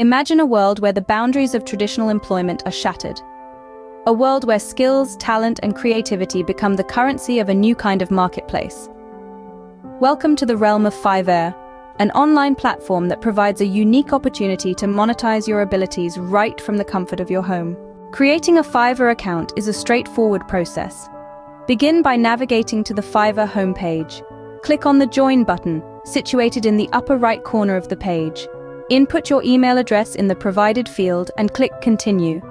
Imagine a world where the boundaries of traditional employment are shattered. A world where skills, talent, and creativity become the currency of a new kind of marketplace. Welcome to the realm of Fiverr, an online platform that provides a unique opportunity to monetize your abilities right from the comfort of your home. Creating a Fiverr account is a straightforward process. Begin by navigating to the Fiverr homepage. Click on the Join button, situated in the upper right corner of the page. Input your email address in the provided field and click Continue.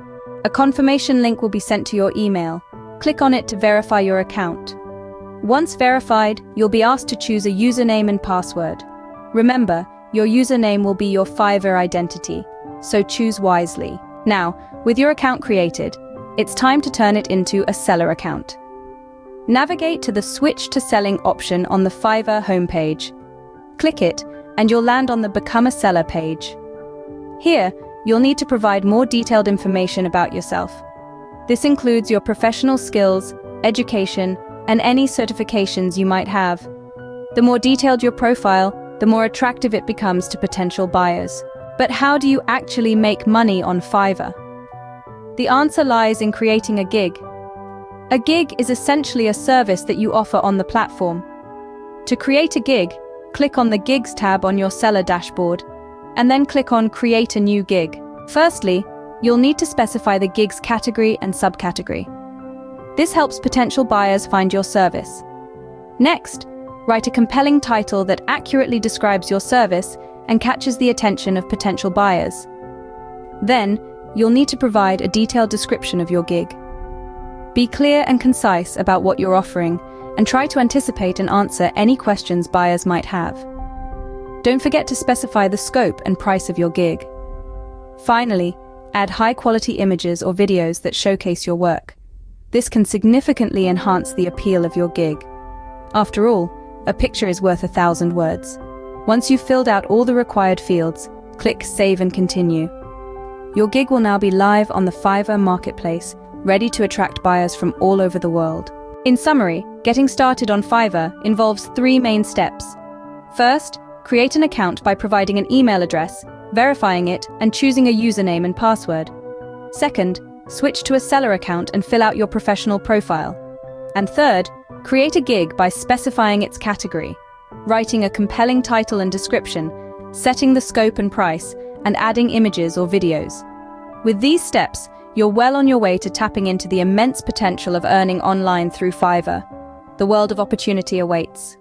A confirmation link will be sent to your email. Click on it to verify your account. Once verified, you'll be asked to choose a username and password. Remember, your username will be your Fiverr identity, so choose wisely. Now, with your account created, it's time to turn it into a seller account. Navigate to the Switch to Selling option on the Fiverr homepage. Click it, and you'll land on the Become a Seller page. Here, you'll need to provide more detailed information about yourself. This includes your professional skills, education, and any certifications you might have. The more detailed your profile, the more attractive it becomes to potential buyers. But how do you actually make money on Fiverr? The answer lies in creating a gig. A gig is essentially a service that you offer on the platform. To create a gig, click on the Gigs tab on your seller dashboard, and then click on Create a new gig. Firstly, you'll need to specify the gig's category and subcategory. This helps potential buyers find your service. Next, write a compelling title that accurately describes your service and catches the attention of potential buyers. Then, you'll need to provide a detailed description of your gig. Be clear and concise about what you're offering, and try to anticipate and answer any questions buyers might have. Don't forget to specify the scope and price of your gig. Finally, add high-quality images or videos that showcase your work. This can significantly enhance the appeal of your gig. After all, a picture is worth 1,000 words. Once you've filled out all the required fields, click Save and Continue. Your gig will now be live on the Fiverr marketplace, ready to attract buyers from all over the world. In summary, getting started on Fiverr involves 3 main steps. First, create an account by providing an email address, verifying it, and choosing a username and password. Second, switch to a seller account and fill out your professional profile. And third, create a gig by specifying its category, writing a compelling title and description, setting the scope and price, and adding images or videos. With these steps, you're well on your way to tapping into the immense potential of earning online through Fiverr. The world of opportunity awaits.